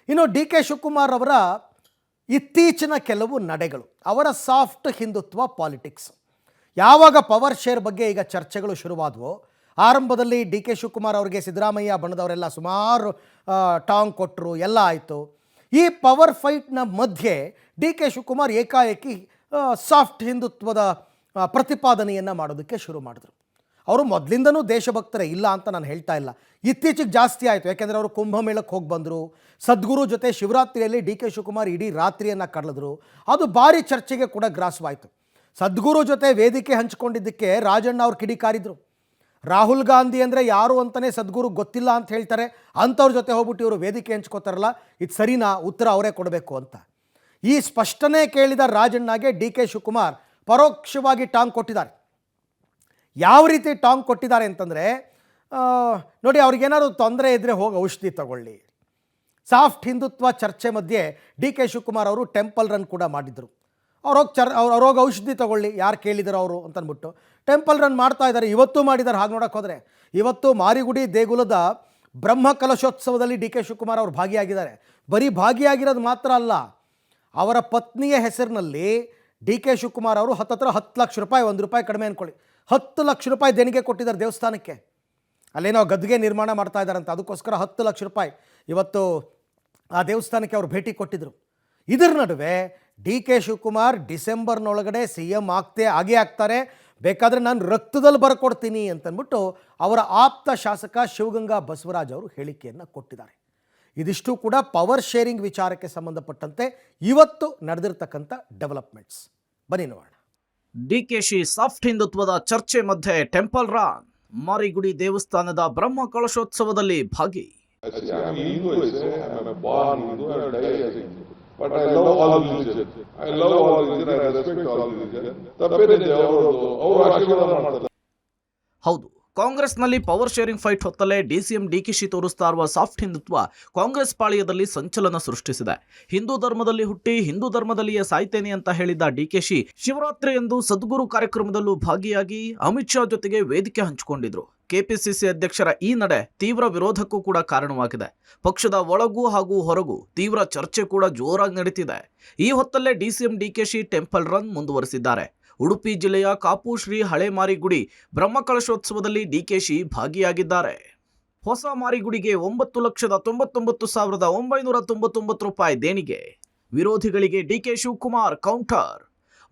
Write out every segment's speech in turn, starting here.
ಇನ್ನು D K Shivakumar ಅವರ ಇತ್ತೀಚಿನ ಕೆಲವು ನಡೆಗಳು, ಅವರ ಸಾಫ್ಟ್ ಹಿಂದುತ್ವ ಪಾಲಿಟಿಕ್ಸ್, ಯಾವಾಗ ಪವರ್ ಶೇರ್ ಬಗ್ಗೆ ಈಗ ಚರ್ಚೆಗಳು ಶುರುವಾದವು, ಆರಂಭದಲ್ಲಿ ಡಿ ಕೆ ಶಿವಕುಮಾರ್ ಅವರಿಗೆ ಸಿದ್ದರಾಮಯ್ಯ ಬಣದವರೆಲ್ಲ ಸುಮಾರು ಟಾಂಗ್ ಕೊಟ್ಟರು, ಎಲ್ಲ ಆಯಿತು. ಈ ಪವರ್ ಫೈಟ್ನ ಮಧ್ಯೆ ಡಿ ಕೆ ಶಿವಕುಮಾರ್ ಏಕಾಏಕಿ ಸಾಫ್ಟ್ ಹಿಂದುತ್ವದ ಪ್ರತಿಪಾದನೆಯನ್ನು ಮಾಡೋದಕ್ಕೆ ಶುರು ಮಾಡಿದ್ರು. ಅವರು ಮೊದಲಿಂದನೂ ದೇಶಭಕ್ತರೇ, ಇಲ್ಲ ಅಂತ ನಾನು ಹೇಳ್ತಾ ಇಲ್ಲ, ಇತ್ತೀಚೆಗೆ ಜಾಸ್ತಿ ಆಯಿತು. ಯಾಕೆಂದರೆ ಅವರು ಕುಂಭಮೇಳಕ್ಕೆ ಹೋಗಿ ಬಂದರು, ಸದ್ಗುರು ಜೊತೆ ಶಿವರಾತ್ರಿಯಲ್ಲಿ ಡಿ ಕೆ ಶಿವಕುಮಾರ್ ಇಡೀ ರಾತ್ರಿಯನ್ನು ಕಳೆದ್ರು. ಅದು ಭಾರಿ ಚರ್ಚೆಗೆ ಕೂಡ ಗ್ರಾಸವಾಯಿತು. ಸದ್ಗುರು ಜೊತೆ ವೇದಿಕೆ ಹಂಚಿಕೊಂಡಿದ್ದಕ್ಕೆ ರಾಜಣ್ಣ ಅವ್ರು ಕಿಡಿಕಾರಿದ್ರು. ರಾಹುಲ್ ಗಾಂಧಿ ಅಂದರೆ ಯಾರು ಅಂತಲೇ ಸದ್ಗುರು ಗೊತ್ತಿಲ್ಲ ಅಂತ ಹೇಳ್ತಾರೆ, ಅಂಥವ್ರ ಜೊತೆ ಹೋಗ್ಬಿಟ್ಟು ಇವರು ವೇದಿಕೆ ಹಂಚ್ಕೋತಾರಲ್ಲ, ಇದು ಸರಿನಾ? ಉತ್ತರ ಅವರೇ ಕೊಡಬೇಕು ಅಂತ. ಈ ಸ್ಪಷ್ಟನೆ ಕೇಳಿದ ರಾಜಣ್ಣಗೆ ಡಿ ಕೆ ಶಿವಕುಮಾರ್ ಪರೋಕ್ಷವಾಗಿ ಟಾಂಗ್ ಕೊಟ್ಟಿದ್ದಾರೆ. ಯಾವ ರೀತಿ ಟಾಂಗ್ ಕೊಟ್ಟಿದ್ದಾರೆ ಅಂತಂದರೆ, ನೋಡಿ, ಅವ್ರಿಗೇನಾದ್ರು ತೊಂದರೆ ಇದ್ದರೆ ಹೋಗಿ ಔಷಧಿ ತಗೊಳ್ಳಿ. ಸಾಫ್ಟ್ ಹಿಂದುತ್ವ ಚರ್ಚೆ ಮಧ್ಯೆ ಡಿ ಕೆ ಶಿವಕುಮಾರ್ ಅವರು ಟೆಂಪಲ್ ರನ್ ಕೂಡ ಮಾಡಿದರು. ಅವ್ರೋಗಿ ಔಷಧಿ ತಗೊಳ್ಳಿ, ಯಾರು ಕೇಳಿದಾರೋ ಅವರು ಅಂತಂದ್ಬಿಟ್ಟು ಟೆಂಪಲ್ ರನ್ ಮಾಡ್ತಾ ಇದ್ದಾರೆ. ಇವತ್ತೂ ಮಾಡಿದ್ದಾರೆ. ಹಾಗೆ ನೋಡೋಕೆ ಹೋದರೆ ಇವತ್ತು ಮಾರಿಗುಡಿ ದೇಗುಲದ ಬ್ರಹ್ಮ ಕಲಶೋತ್ಸವದಲ್ಲಿ ಡಿ ಕೆ ಶಿವಕುಮಾರ್ ಅವರು ಭಾಗಿಯಾಗಿದ್ದಾರೆ. ಬರೀ ಭಾಗಿಯಾಗಿರೋದು ಮಾತ್ರ ಅಲ್ಲ, ಅವರ ಪತ್ನಿಯ ಹೆಸರಿನಲ್ಲಿ ಡಿ ಕೆ ಶಿವಕುಮಾರ್ ಅವರು ಹತ್ತತ್ರ 10 ಲಕ್ಷ ರೂಪಾಯಿ, 1 ರೂಪಾಯಿ ಕಡಿಮೆ ಅಂದ್ಕೊಳ್ಳಿ, 10 ಲಕ್ಷ ರೂಪಾಯಿ ದೇಣಿಗೆ ಕೊಟ್ಟಿದ್ದಾರೆ ದೇವಸ್ಥಾನಕ್ಕೆ. ಅಲ್ಲೇನೋ ಗದ್ದುಗೆ ನಿರ್ಮಾಣ ಮಾಡ್ತಾ ಇದ್ದಾರಂತ, ಅದಕ್ಕೋಸ್ಕರ 10 ಲಕ್ಷ ರೂಪಾಯಿ ಇವತ್ತು ಆ ದೇವಸ್ಥಾನಕ್ಕೆ ಅವರು ಭೇಟಿ ಕೊಟ್ಟಿದ್ದರು. ಇದರ ನಡುವೆ ಡಿ ಕೆ ಶಿವಕುಮಾರ್ ಡಿಸೆಂಬರ್ನೊಳಗಡೆ CM ಆಗೇ ಆಗ್ತಾರೆ, ಬೇಕಾದರೆ ನಾನು ರಕ್ತದಲ್ಲಿ ಬರ್ಕೊಡ್ತೀನಿ ಅಂತಂದ್ಬಿಟ್ಟು ಅವರ ಆಪ್ತ ಶಾಸಕ ಶಿವಗಂಗಾ ಬಸವರಾಜ್ ಅವರು ಹೇಳಿಕೆಯನ್ನು ಕೊಟ್ಟಿದ್ದಾರೆ. ಇದಿಷ್ಟು ಕೂಡ ಪವರ್ ಶೇರಿಂಗ್ ವಿಚಾರಕ್ಕೆ ಸಂಬಂಧಪಟ್ಟಂತೆ ಇವತ್ತು ನಡೆದಿರ್ತಕ್ಕಂಥ ಡೆವಲಪ್ಮೆಂಟ್ಸ್. ಬನ್ನಿ ನೋಡೋಣ. ಡಿಕೆಶಿ ಸಾಫ್ಟ್ ಹಿಂದುತ್ವದ ಚರ್ಚೆ ಮಧ್ಯೆ ಟೆಂಪಲ್ ರನ್, ಮಾರಿಗುಡಿ ದೇವಸ್ಥಾನದ ಬ್ರಹ್ಮ ಕಲಶೋತ್ಸವದಲ್ಲಿ ಭಾಗಿ. But I love all religion. I love all religion. I respect all religion. ತಪ್ಪೇನಿದೆ, ಅವರು ಆಶೀರ್ವಾದ ಮಾಡ್ತಾರೆ. ಹೌದು, ಕಾಂಗ್ರೆಸ್ನಲ್ಲಿ ಪವರ್ ಶೇರಿಂಗ್ ಫೈಟ್ ಹೊತ್ತಲೇ ಡಿಸಿಎಂ ಡಿಕೆಶಿ ತೋರಿಸ್ತಾ ಇರುವ ಸಾಫ್ಟ್ ಹಿಂದುತ್ವ ಕಾಂಗ್ರೆಸ್ ಪಾಳ್ಯದಲ್ಲಿ ಸಂಚಲನ ಸೃಷ್ಟಿಸಿದೆ. ಹಿಂದೂ ಧರ್ಮದಲ್ಲಿ ಹುಟ್ಟಿ ಹಿಂದೂ ಧರ್ಮದಲ್ಲಿಯೇ ಸಾಯ್ತೇನೆ ಅಂತ ಹೇಳಿದ್ದ ಡಿಕೆಶಿ ಶಿವರಾತ್ರಿ ಎಂದು ಸದ್ಗುರು ಕಾರ್ಯಕ್ರಮದಲ್ಲೂ ಭಾಗಿಯಾಗಿ ಅಮಿತ್ ಶಾ ಜೊತೆಗೆ ವೇದಿಕೆ ಹಂಚಿಕೊಂಡಿದ್ರು. ಕೆಪಿಸಿಸಿ ಅಧ್ಯಕ್ಷರ ಈ ನಡೆ ತೀವ್ರ ವಿರೋಧಕ್ಕೂ ಕೂಡ ಕಾರಣವಾಗಿದೆ. ಪಕ್ಷದ ಒಳಗೂ ಹಾಗೂ ಹೊರಗೂ ತೀವ್ರ ಚರ್ಚೆ ಕೂಡ ಜೋರಾಗಿ ನಡೀತಿದೆ. ಈ ಹೊತ್ತಲ್ಲೇ ಡಿಸಿಎಂ ಡಿಕೆಶಿ ಟೆಂಪಲ್ ರನ್ ಮುಂದುವರೆಸಿದ್ದಾರೆ. ಉಡುಪಿ ಜಿಲ್ಲೆಯ ಕಾಪು ಶ್ರೀ ಹಳೆ ಮಾರಿಗುಡಿ ಬ್ರಹ್ಮಕಲಶೋತ್ಸವದಲ್ಲಿ ಡಿಕೆಶಿ ಭಾಗಿಯಾಗಿದ್ದಾರೆ. ಹೊಸ ಮಾರಿಗುಡಿಗೆ 9,99,999 ರೂಪಾಯಿ ದೇಣಿಗೆ. ವಿರೋಧಿಗಳಿಗೆ ಡಿಕೆ ಶಿವಕುಮಾರ್ ಕೌಂಟರ್.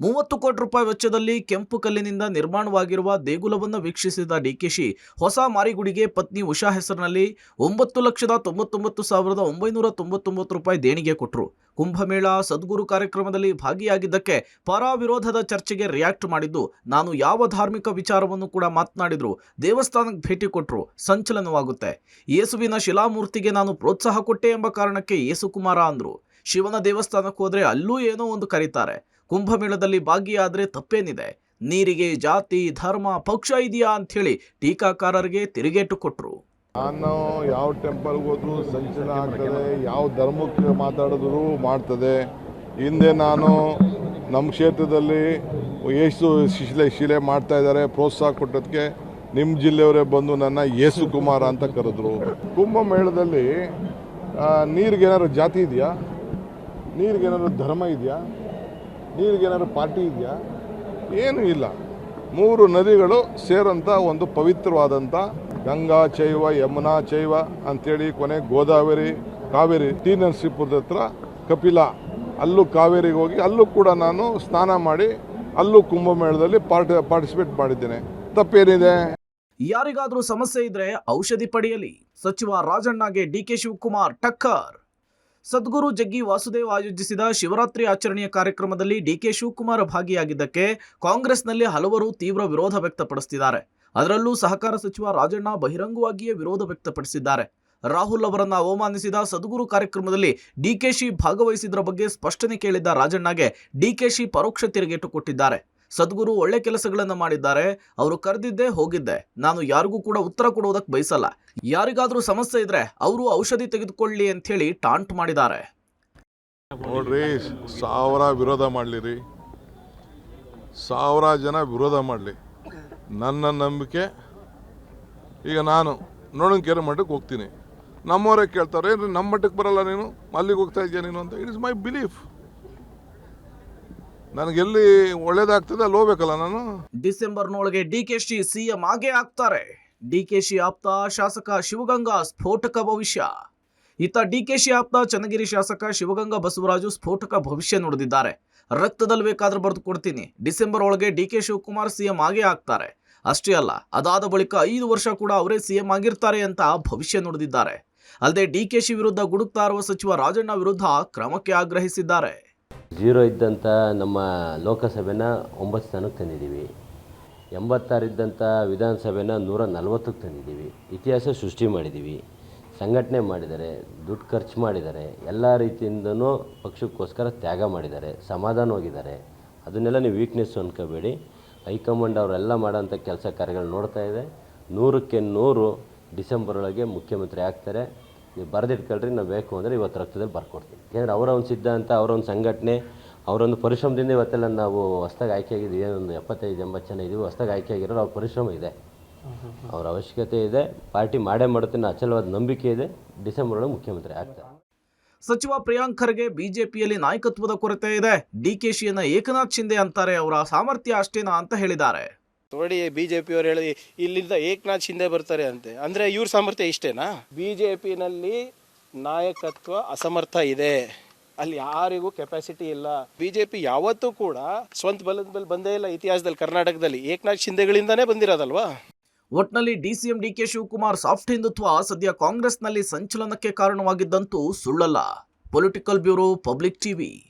30 ಕೋಟಿ ರೂಪಾಯಿ ವೆಚ್ಚದಲ್ಲಿ ಕೆಂಪು ಕಲ್ಲಿನಿಂದ ನಿರ್ಮಾಣವಾಗಿರುವ ದೇಗುಲವನ್ನು ವೀಕ್ಷಿಸಿದ ಡಿಕೆಶಿ ಹೊಸ ಮಾರಿಗುಡಿಗೆ ಪತ್ನಿ ಉಷಾ ಹೆಸರಿನಲ್ಲಿ 9,99,999 ರೂಪಾಯಿ ದೇಣಿಗೆ ಕೊಟ್ಟರು. ಕುಂಭಮೇಳ ಸದ್ಗುರು ಕಾರ್ಯಕ್ರಮದಲ್ಲಿ ಭಾಗಿಯಾಗಿದ್ದಕ್ಕೆ ಪರ ವಿರೋಧದ ಚರ್ಚೆಗೆ ರಿಯಾಕ್ಟ್ ಮಾಡಿದ್ದು, ನಾನು ಯಾವ ಧಾರ್ಮಿಕ ವಿಚಾರವನ್ನು ಕೂಡ ಮಾತನಾಡಿದ್ರು, ದೇವಸ್ಥಾನಕ್ಕೆ ಭೇಟಿ ಕೊಟ್ಟರು, ಸಂಚಲನವಾಗುತ್ತೆ. ಯೇಸುವಿನ ಶಿಲಾಮೂರ್ತಿಗೆ ನಾನು ಪ್ರೋತ್ಸಾಹ ಕೊಟ್ಟೆ ಎಂಬ ಕಾರಣಕ್ಕೆ ಯೇಸುಕುಮಾರ ಅಂದ್ರು. ಶಿವನ ದೇವಸ್ಥಾನಕ್ಕೆ ಹೋದ್ರೆ ಅಲ್ಲೂ ಏನೋ ಒಂದು ಕರೀತಾರೆ. ಕುಂಭಮೇಳದಲ್ಲಿ ಭಾಗಿಯಾದ್ರೆ ತಪ್ಪೇನಿದೆ? ನೀರಿಗೆ ಜಾತಿ ಧರ್ಮ ಪಕ್ಷ ಇದೆಯಾ ಅಂಥೇಳಿ ಟೀಕಾಕಾರರಿಗೆ ತಿರುಗೇಟು ಕೊಟ್ಟರು. ನಾನು ಯಾವ ಟೆಂಪಲ್ಗೆ ಹೋದ್ರು ಸಂಚಲನ ಆಗ್ತದೆ, ಯಾವ ಧರ್ಮಕ್ಕೆ ಮಾತಾಡಿದ್ರು ಮಾಡ್ತದೆ. ಹಿಂದೆ ನಾನು ನಮ್ಮ ಕ್ಷೇತ್ರದಲ್ಲಿ ಯೇಸು ಶಿಲೆ ಮಾಡ್ತಾ ಇದ್ದಾರೆ, ಪ್ರೋತ್ಸಾಹ ಕೊಟ್ಟದಕ್ಕೆ ನಿಮ್ಮ ಜಿಲ್ಲೆಯವರೇ ಬಂದು ನನ್ನ ಯೇಸು ಕುಮಾರ ಅಂತ ಕರೆದ್ರು. ಕುಂಭಮೇಳದಲ್ಲಿ ನೀರಿಗೇನಾದ್ರು ಜಾತಿ ಇದೆಯಾ? ನೀರಿಗೇನಾದ್ರು ಧರ್ಮ ಇದೆಯಾ? ನೀರಿಗೇನಾದ್ರು ಪಾರ್ಟಿ ಇದೆಯಾ? ಏನೂ ಇಲ್ಲ. 3 ನದಿಗಳು ಸೇರಂಥ ಒಂದು ಪವಿತ್ರವಾದಂಥ ಗಂಗಾ ಚೈವ ಯಮುನಾ ಚೈವ ಅಂಥೇಳಿ ಕೊನೆ ಗೋದಾವರಿ ಕಾವೇರಿ. ಟಿ ನರಸೀಪುರದ ಹತ್ರ ಕಪಿಲ, ಅಲ್ಲೂ ಕಾವೇರಿಗೆ ಹೋಗಿ ಅಲ್ಲೂ ಕೂಡ ನಾನು ಸ್ನಾನ ಮಾಡಿ ಅಲ್ಲೂ ಕುಂಭಮೇಳದಲ್ಲಿ ಪಾರ್ಟಿಸಿಪೇಟ್ ಮಾಡಿದ್ದೇನೆ. ತಪ್ಪೇನಿದೆ? ಯಾರಿಗಾದ್ರೂ ಸಮಸ್ಯೆ ಇದ್ರೆ ಔಷಧಿ ಪಡೆಯಲಿ. ಸಚಿವ ರಾಜಣ್ಣಗೆ ಡಿಕೆ ಶಿವಕುಮಾರ್ ಟಕ್ಕರ್. ಸದ್ಗುರು ಜಗ್ಗಿ ವಾಸುದೇವ್ ಆಯೋಜಿಸಿದ ಶಿವರಾತ್ರಿ ಆಚರಣೆಯ ಕಾರ್ಯಕ್ರಮದಲ್ಲಿ ಡಿಕೆ ಶಿವಕುಮಾರ್ ಭಾಗಿಯಾಗಿದ್ದಕ್ಕೆ ಕಾಂಗ್ರೆಸ್ನಲ್ಲಿ ಹಲವರು ತೀವ್ರ ವಿರೋಧ ವ್ಯಕ್ತಪಡಿಸುತ್ತಿದ್ದಾರೆ. ಅದರಲ್ಲೂ ಸಹಕಾರ ಸಚಿವ ರಾಜಣ್ಣ ಬಹಿರಂಗವಾಗಿಯೇ ವಿರೋಧ ವ್ಯಕ್ತಪಡಿಸಿದ್ದಾರೆ. ರಾಹುಲ್ ಅವರನ್ನ ಅವಮಾನಿಸಿದ ಸದ್ಗುರು ಕಾರ್ಯಕ್ರಮದಲ್ಲಿ ಡಿಕೆಶಿ ಭಾಗವಹಿಸಿದ್ರ ಬಗ್ಗೆ ಸ್ಪಷ್ಟನೆ ಕೇಳಿದ್ದ ರಾಜಣ್ಣಗೆ ಡಿಕೆಶಿ ಪರೋಕ್ಷ ತಿರುಗೇಟು ಕೊಟ್ಟಿದ್ದಾರೆ. ಸದ್ಗುರು ಒಳ್ಳೆ ಕೆಲಸಗಳನ್ನ ಮಾಡಿದ್ದಾರೆ, ಅವರು ಕರೆದಿದ್ದೆ ಹೋಗಿದ್ದೆ, ನಾನು ಯಾರಿಗೂ ಕೂಡ ಉತ್ತರ ಕೊಡುವುದಕ್ಕೆ ಬಯಸಲ್ಲ, ಯಾರಿಗಾದ್ರೂ ಸಮಸ್ಯೆ ಇದ್ರೆ ಅವರು ಔಷಧಿ ತೆಗೆದುಕೊಳ್ಳಿ ಅಂತ ಹೇಳಿ ಟಾಂಟ್ ಮಾಡಿದ್ದಾರೆ. ನೋಡ್ರಿ, 1000 ವಿರೋಧ ಮಾಡಲಿರಿ, 1000 ಜನ ವಿರೋಧ ಮಾಡಲಿ, ನನ್ನ ನಂಬಿಕೆ ಈಗ ನಾನು ನೋಡೋಣ ಕೇರ್ ಮಟ್ಟಕ್ಕೆ ಹೋಗ್ತೀನಿ. ನಮ್ಮವರೇ ಕೇಳ್ತಾರೆ ಏನ್ರಿ ನಮ್ಮ ಮಟ್ಟಕ್ಕೆ ಬರಲ್ಲ ನೀನು ಅಲ್ಲಿಗೆ ಹೋಗ್ತಾ ಇದೆಯಾ ನೀನು ಅಂತ. It is my belief. ನನಗೆಲ್ಲಿ ಒಳ್ಳೇದಾಗ್ತದೆ ಅಲ್ಲಿ ಹೋಗ್ಬೇಕಲ್ಲ ನಾನು. ಡಿಸೆಂಬರ್ನೊಳಗೆ ಡಿಕೆಶಿ ಸಿಎಂ ಆಗೇ ಆಗ್ತಾರೆ. ಡಿಕೆಶಿ ಆಪ್ತ ಶಾಸಕ ಶಿವಗಂಗಾ ಸ್ಫೋಟಕ ಭವಿಷ್ಯ. ಇತ್ತ ಡಿಕೆಶಿ ಆಪ್ತ ಚನ್ನಗಿರಿ ಶಾಸಕ ಶಿವಗಂಗಾ ಬಸವರಾಜು ಸ್ಫೋಟಕ ಭವಿಷ್ಯ ನುಡಿದಿದ್ದಾರೆ. ರಕ್ತದಲ್ಲಿ ಬೇಕಾದ್ರೂ ಬರೆದು ಕೊಡ್ತೀನಿ, ಡಿಸೆಂಬರ್ ಒಳಗೆ ಡಿಕೆ ಶಿವಕುಮಾರ್ ಸಿಎಂ ಆಗೇ ಆಗ್ತಾರೆ. ಅಷ್ಟೇ ಅಲ್ಲ, ಅದಾದ ಬಳಿಕ 5 ವರ್ಷ ಕೂಡ ಅವರೇ ಸಿಎಂ ಆಗಿರ್ತಾರೆ ಅಂತ ಭವಿಷ್ಯ ನುಡಿದಿದ್ದಾರೆ. ಅಲ್ಲದೆ ಡಿಕೆಶಿ ವಿರುದ್ಧ ಗುಡುಕ್ತಾ ಇರುವ ಸಚಿವ ರಾಜಣ್ಣ ವಿರುದ್ಧ ಕ್ರಮಕ್ಕೆ ಆಗ್ರಹಿಸಿದ್ದಾರೆ. 0 ಇದ್ದಂಥ ನಮ್ಮ ಲೋಕಸಭೆನ 9 ಸ್ಥಾನಕ್ಕೆ ತಂದಿದ್ದೀವಿ. 86 ಇದ್ದಂಥ ವಿಧಾನಸಭೆನ 140ಕ್ಕೆ ತಂದಿದ್ದೀವಿ. ಇತಿಹಾಸ ಸೃಷ್ಟಿ ಮಾಡಿದ್ದೀವಿ. ಸಂಘಟನೆ ಮಾಡಿದ್ದಾರೆ, ದುಡ್ಡು ಖರ್ಚು ಮಾಡಿದ್ದಾರೆ, ಎಲ್ಲ ರೀತಿಯಿಂದನೂ ಪಕ್ಷಕ್ಕೋಸ್ಕರ ತ್ಯಾಗ ಮಾಡಿದ್ದಾರೆ, ಸಮಾಧಾನ ಹೋಗಿದ್ದಾರೆ. ಅದನ್ನೆಲ್ಲ ನೀವು ವೀಕ್ನೆಸ್ಸು ಅನ್ಕೋಬೇಡಿ. ಹೈಕಮಾಂಡ್ ಅವರೆಲ್ಲ ಮಾಡೋಂಥ ಕೆಲಸ ಕಾರ್ಯಗಳು ನೋಡ್ತಾ ಇದೆ. 100ಕ್ಕೆ 100 ಡಿಸೆಂಬರ್ ಒಳಗೆ ಮುಖ್ಯಮಂತ್ರಿ ಆಗ್ತಾರೆ. ನೀವು ಬರೆದಿಟ್ಕೊಳ್ರಿ, ನಾವು ಬೇಕು ಅಂದರೆ ಇವತ್ತು ರಕ್ತದಲ್ಲಿ ಬರ್ಕೊಡ್ತೀವಿ. ಯಾಕಂದರೆ ಅವರ ಒಂದು ಸಿದ್ಧಾಂತ, ಅವರ ಒಂದು ಸಂಘಟನೆ, ಅವರೊಂದು ಪರಿಶ್ರಮದಿಂದ ಇವತ್ತೆಲ್ಲ ನಾವು ಹೊಸ್ದಾಗಿ ಆಯ್ಕೆಯಾಗಿದ್ದೀವಿ. ಏನೊಂದು 75-80 ಜನ ಇದ್ದೀವಿ ಹೊಸ್ದಾಗಿ ಆಯ್ಕೆಯಾಗಿರೋರು. ಅವ್ರ ಪರಿಶ್ರಮ ಇದೆ, ಅವರ ಅವಶ್ಯಕತೆ ಇದೆ. ಪಾರ್ಟಿ ಮಾಡೇ ಮಾಡುತ್ತೆ ಅನ್ನೋ ಅಚಲವಾದ ನಂಬಿಕೆ ಇದೆ. ಡಿಸೆಂಬರ್ ಒಳಗೆ ಮುಖ್ಯಮಂತ್ರಿ ಆಗ್ತಾರೆ. ಸಚಿವ ಪ್ರಿಯಾಂಕ್ ಖರ್ಗೆ ಬಿಜೆಪಿಯಲ್ಲಿ ನಾಯಕತ್ವದ ಕೊರತೆ ಇದೆ, ಡಿಕೆಶಿಯನ್ನ ಏಕನಾಥ್ ಶಿಂದೆ ಅಂತಾರೆ, ಅವರ ಸಾಮರ್ಥ್ಯ ಅಷ್ಟೇನಾ ಅಂತ ಹೇಳಿದ್ದಾರೆ. ನೋಡಿ, ಬಿಜೆಪಿಯವರು ಹೇಳಿ ಇಲ್ಲಿಂದ ಏಕನಾಥ್ ಶಿಂದೆ ಬರ್ತಾರೆ ಅಂತೆ. ಅಂದ್ರೆ ಇವ್ರ ಸಾಮರ್ಥ್ಯ ಇಷ್ಟೇನಾ? ಬಿಜೆಪಿನಲ್ಲಿ ನಾಯಕತ್ವ ಅಸಮರ್ಥ ಇದೆ, ಅಲ್ಲಿ ಯಾರಿಗೂ ಕೆಪಾಸಿಟಿ ಇಲ್ಲ. ಬಿಜೆಪಿ ಯಾವತ್ತೂ ಕೂಡ ಸ್ವಂತ ಬಲದ ಮೇಲೆ ಬಂದೇ ಇಲ್ಲ ಇತಿಹಾಸದಲ್ಲಿ. ಕರ್ನಾಟಕದಲ್ಲಿ ಏಕನಾಥ್ ಶಿಂದೆಗಳಿಂದಾನೇ ಬಂದಿರೋದಲ್ವಾ. ಒಟ್ನಲ್ಲಿ DCM DK Shivakumar soft Hindutva ಸದ್ಯ ಕಾಂಗ್ರೆಸ್ನಲ್ಲಿ ಸಂಚಲನಕ್ಕೆ ಕಾರಣವಾಗಿದ್ದಂತೂ ಸುಳ್ಳಲ್ಲ. Political bureau, public TV.